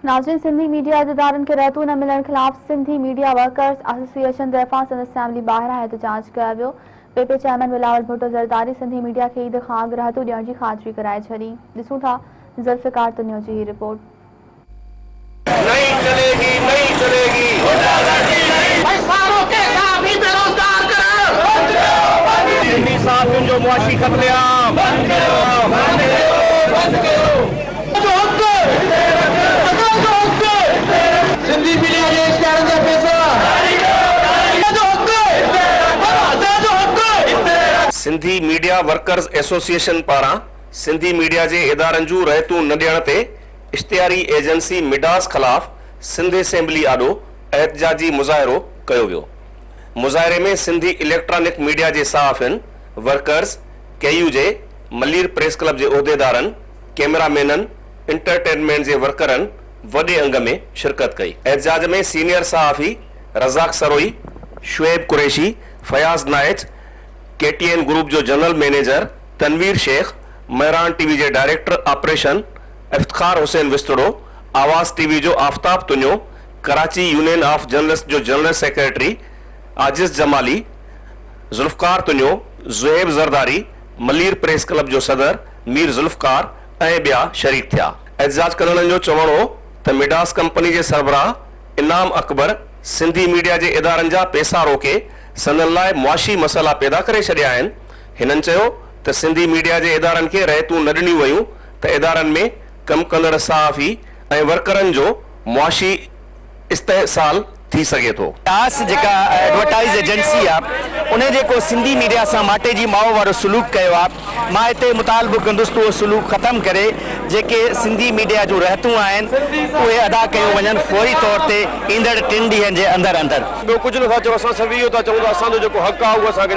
नाज़रीन, सिंधी मीडिया इदारनि खे रहतू न मिलण खिलाफ़ सिंधी मीडिया वर्कर्स एसोसिएशन तरफ़ां सिंध असेंबली ॿाहिरां एहतजाज कयो वियो। PP chairman Bilawal Bhutto Zardari Sindhi media खे ईद खां रहतू ॾियण जी ख़ातिरी कराए छॾी। ॾिसूं था ज़ुल्फ़िकार तुनियो जी ही रिपोर्ट। नहीं चलेगी, नहीं चलेगी। सिंधी साहब जो मुआशी कत्लेआम सिंधी मीडिया के इश्तिहारनि जा पैसा सिंधी मीडिया वर्कर्स एसोसिएशन पारां सिंधी मीडिया जे इदारनि जूं रहतूं न ॾियण ते इश्तिहारी एजेंसी मिडास खिलाफ़ सिंध असेंबली आॾो एहतजाजी मुज़ाहिरो कयो वियो। मुज़ाहिरे में सिंधी इलेक्ट्रॉनिक मीडिया जे सहाफ़िन, वर्कर्स, केयू जे, मलीर प्रेस क्लब जे उहिदेदारनि, कैमरामैननि, इंटरटेनमेंट जे वर्करनि वॾे अंग में शिरकत कई। एहतजाज में सीनियर सहाफ़ी रज़ाक सरोई, शुएब कुरैशी, फयाज़ नाइच, KTN ग्रुप जो general manager Tanveer Shaikh, Mehran TV जे director operation Iftikhar Hussain Wistro, Awaz TV जो Aftab Tunio, Karachi union of journalist जो general secretary Aajiz Jamali, Zulfiqar Tunio, Zuhaib Zardari, Malir press club जो सदर मीर ज़ुल्फ़कार ऐं ॿिया शरीक थिया। एहतजाज कंदड़नि जो चवणो हो त मिडास कंपनी जे सरबराह इनाम अकबर सिंधी मीडिया जे इदारनि जा पैसा रोके संदनि लाइ मुआशी मसइला पैदा करे छॾिया आहिनि। हिननि चयो त सिंधी मीडिया जे इदारनि खे रहतूं न ॾिनियूं वयूं त इदारनि में कमु कंदड़ सहाफ़ी ऐं वर्करनि जो मुआशी इस्तेहसाल थी सके थो। मिडास जेका एडवर्टाइज एजेंसी आहे उन जेको सिंधी मीडिया सां माटे जी माओ वारो सलूक कयो आहे, मां हिते मुतालबो कंदुसि त उहो सलूक ख़तमु करे जेके सिंधी मीडिया जूं रहतूं आहिनि उहे अदा कयूं वञनि फौरी तौर ते ईंदड़ 3 ॾींहंनि जे अंदरि अंदरि। ॿियो कुझु नथा चऊं, असां सिर्फ़ु इहो था चऊं त असांजो जेको हक़ आहे उहो असांखे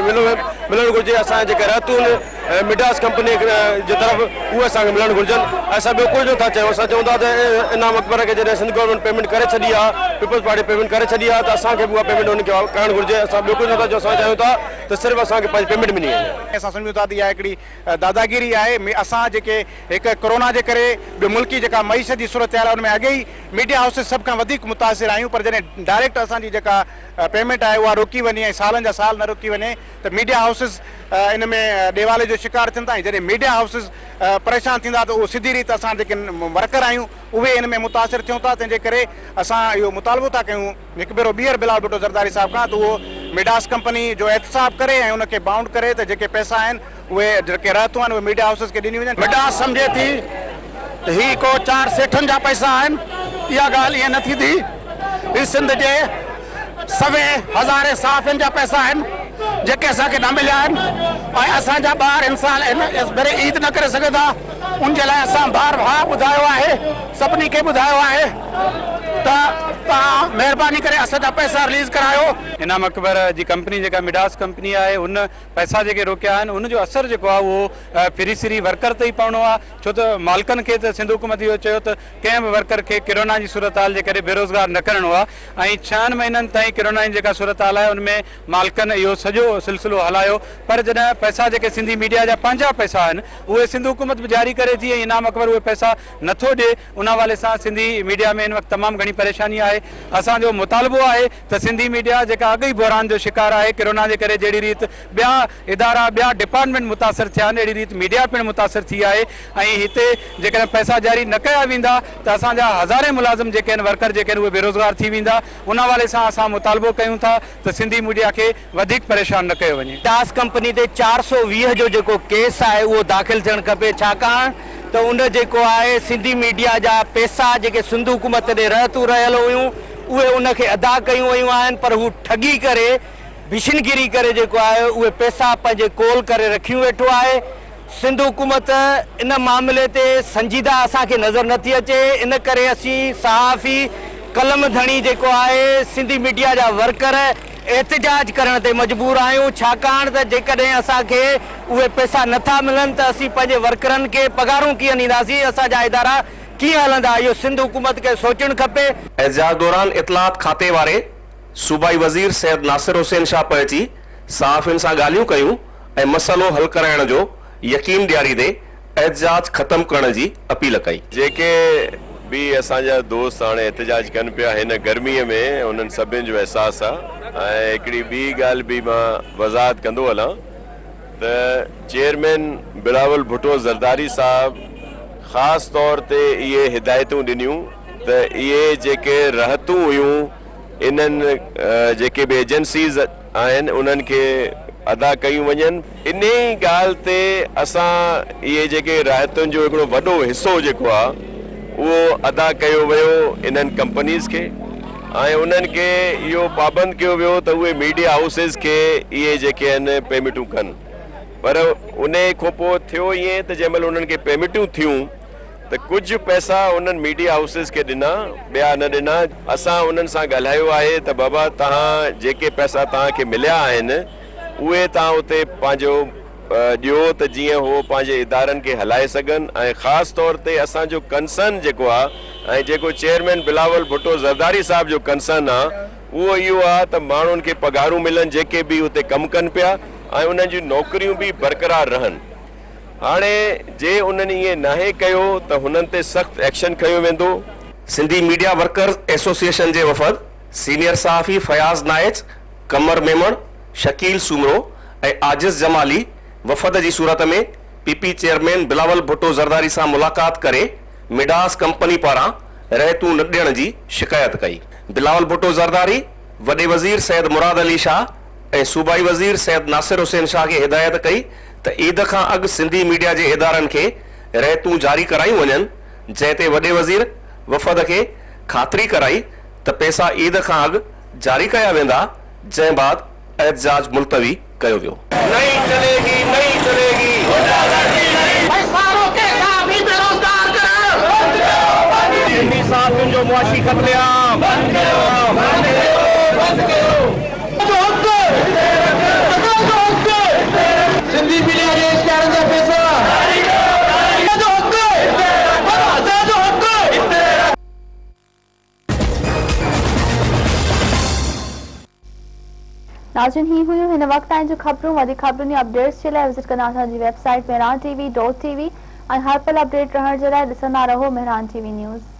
मिलणु घुरिजे। असांजे जेके रहतूं आहिनि मिडास कंपनी जे तरफ़ उहे असांखे मिलणु घुरिजनि। असां ॿियो कुझु नथा चयूं। असां चऊं था त इनाम अकबर खे जॾहिं सिंध गवर्नमेंट पेमेंट करे छॾी आहे, पीपल्स पार्टी पेमेंट करे छॾी आहे, त असांखे बि उहा पेमेंट उनखे करणु घुरिजे। असां ॿियो कुझु नथा चऊं, असां चाहियूं था त सिर्फ़ु असांखे पंहिंजी पेमेंट मिली वञे। असां सम्झूं था त इहा हिकिड़ी दादागिरी आहे। असां जेके हिकु कोरोना जे करे ॿियो मुल्की जेका मईशत जी सूरत आहे उन में अॻे ई मीडिया हाउसिस सभ खां वधीक मुतासिर आहियूं, पर जॾहिं डायरेक्ट असांजी जेका पेमेंट आहे उहा रोकी वञे ऐं सालनि जा साल न रोकी वञे त मीडिया हाउसिस इन में ॾेवाले जो शिकार थियनि था। ऐं जॾहिं मीडिया हाउसिस परेशान थींदा त उहो सिधी रीति असां जेके वर्कर आहियूं उहे इन में मुतासिर थियूं था। तंहिंजे करे असां इहो मुतालबो था कयूं हिकु भेरो ॿीहर बिलावल भुट्टो ज़रदारी साहिब खां त उहो मिडास कंपनी जो एहतसाब करे ऐं उनखे बाउंड करे त जेके पैसा आहिनि उहे जेके रहतूं आहिनि उहे मीडिया हाउसिस खे ॾिनी वञनि। मिडास सम्झे थी त ही को 4 सेठनि जा पैसा आहिनि, इहा ॻाल्हि ईअं न थी थी। ही सिंध जे सवे हज़ारे सहाफ़ियुनि जा पैसा आहिनि जेके असांखे न मिलिया आहिनि ऐं असांजा ॿार इंसान भरे ईद न करे सघंदा। उन जे लाइ असां बार बार ॿुधायो आहे, सभिनी खे ॿुधायो आहे त तव्हां महिरबानी करे असांजा पैसा रिलीज़ करायो। इनाम अकबर जी कंपनी जेका मिडास कंपनी आहे उन पैसा जेके रोकिया आहिनि उनजो असरु जेको आहे उहो फिरी सिरी वर्कर ते ई पवणो आहे। छो त मालिकनि खे त सिंध हुकूमत इहो चयो त कंहिं बि वर्कर खे किरोना जी सूरत हाल जे करे बेरोज़गार न करिणो आहे ऐं 6 महीननि ताईं किरोना जी जेका सूरत हाल आहे उनमें मालिकनि इहो सॼो सिलसिलो हलायो। पर जॾहिं पैसा जेके सिंधी मीडिया जा पंहिंजा पैसा आहिनि उहे सिंध हुकूमत बि जारी करे थी ऐं इनाम अकबर उहे पैसा नथो ॾिए, उन हवाले सां सिंधी मीडिया में इन वक़्तु तमामु घणी परेशानी आहे। असांजो मुतालबो आहे त सिंधी मीडिया जेका अॻई बहरान जो शिकार आहे किरोना जे करे, जहिड़ी रीति ॿिया इदारा ॿिया डिपार्टमेंट मुतासिर थिया आहिनि अहिड़ी रीति मीडिया पिणु मुतासिर थी आहे। ऐं हिते जेकॾहिं पैसा जारी न कया वेंदा त असांजा हज़ारे मुलाज़िम जेके आहिनि वर्कर जेके आहिनि उहे बेरोज़गार थी वेंदा। उन हवाले सां असां मुतालबो कयूं था त सिंधी मीडिया खे वधीक परेशान न कयो वञे। मिडास कंपनी ते 420 जो जेको केस आहे उहो दाख़िल थियणु खपे, छाकाणि त उन जेको आहे सिंधी मीडिया जा पैसा जेके सिंध हुकूमत ॾे रहतूं रहियल हुयूं उहे उनखे अदा कयूं वयूं आहिनि, पर हू ठगी करे भिशनगिरी करे जेको आहे उहे पैसा पंहिंजे कोल करे रखियूं वेठो आहे। सिंध हुकूमत इन मामले ते संजीदा असांखे नज़र नथी अचे। इन करे असीं सहाफ़ी कलम धणी जेको आहे सिंधी मीडिया जा वर्कर एहतजाज करण ते मजबूर आहियूं, छाकाणि त जेकॾहिं असांखे उहे पैसा नथा मिलनि त असीं पंहिंजे वर्करनि खे पघारूं कीअं ॾींदासीं, असांजा इदारा कीअं हलंदा, इहो सिंध हुकूमत खे सोचणु खपे। एहतजाज दौरान इतलात खाते वारे सूबाई वज़ीर सैयद नासिर हुसैन शाह पहुची सहाफ़ियुनि सां ॻाल्हियूं कयूं ऐं मसइलो हल कराइण जो यकीन ॾियारींदे एहतजाज ख़त्म करण जी अपील कई। जेके भी असांजा दोस्त हाणे एहतजाज कनि पिया हिन गर्मीअ में, उन्हनि सभिनि जो एहसासु आहे। ऐं हिकिड़ी ॿी ॻाल्हि बि मां वज़ाहत कंदो हलां त चेयरमैन बिलावल भुट्टो ज़रदारी साहब ख़ासि तौर ते इहे हिदायतूं ॾिनियूं त इहे जेके रहतूं हुयूं इन्हनि जेके बि एजेंसीज़ आहिनि उन्हनि खे अदा कयूं वञनि। इन ई ॻाल्हि ते असां इहे जेके राहतुनि जो हिकिड़ो वॾो हिसो जेको आहे उहो अदा कयो वियो इन्हनि कंपनीज़ खे, ऐं उन्हनि खे इहो पाबंद कयो वियो त उहे मीडिया हाउसिस खे इहे जेके आहिनि पेमेंटूं कनि। पर उन खां पोइ थियो ईअं त जंहिं महिल उन्हनि खे पेमेंटूं थियूं त कुझु पैसा उन्हनि मीडिया हाउसिस खे ॾिना, ॿिया न ॾिना। असां उन्हनि सां ॻाल्हायो आहे त बाबा तव्हां जेके पैसा तव्हांखे मिलिया आहिनि उहे तव्हां उते पंहिंजो ॾियो त जीअं उहो पंहिंजे इदारनि खे हलाए सघनि। ऐं ख़ासि तौर ते असांजो कंसर्न जेको आहे ऐं जेको चेयरमैन बिलावल भुट्टो ज़रदारी साहब जो कंसर्न आहे उहो इहो आहे त माण्हुनि खे पघारूं मिलनि जेके बि उते कमु कनि पिया ऐं उन्हनि जूं नौकरियूं बि बरक़रार रहनि। हाणे जे उन्हनि ईअं नाहे कयो त हुननि ते सख़्तु एक्शन खयो वेंदो। सिंधी मीडिया वर्कर्स एसोसिएशन जे वफ़द सीनियर सहाफ़ी फयाज़ नाइच, कमर मेमण, शकील सूमरो ऐं आजिज़ जमाली वफ़द जी सूरत में पीपी चेयरमैन बिलावल भुट्टो ज़रदारी सां मुलाक़ात करे मिडास कंपनी पारां रहतूं न ॾियण जी शिकायत कई। बिलावल भुट्टो ज़रदारी वॾे वज़ीर सैयद मुराद अली शाह ऐं सूबाई वज़ीर सैयद नासिर हुसैन शाह खे हिदायत कई त ईद खां अॻु सिंधी मीडिया जे इदारनि खे रहतूं जारी करायूं वञनि, जंहिं ते वॾे वज़ीर वफ़द खे ख़ातिरी कराई त पैसा ईद खां अॻु जारी कया वेंदा, जंहिं बाद एहतजाज मुलतवी कयो वियो। नहीं चलेगी, नहीं चलेगी। सिंधी साहब जो मुआशी कत्लेआम सिंधी मीडिया के इश्तिहारनि जा पैसा नाज़रीन ही हुयूं हिन वक़्त ताईं जो ख़बरूं। वधीक ख़बरुनि जी अपडेट्स जे लाइ विज़िट कंदा असांजी वेबसाइट mehrantv.tv ऐं हर पल अपडेट रहण जे लाइ ॾिसंदा रहो मेहरान टीवी न्यूज़।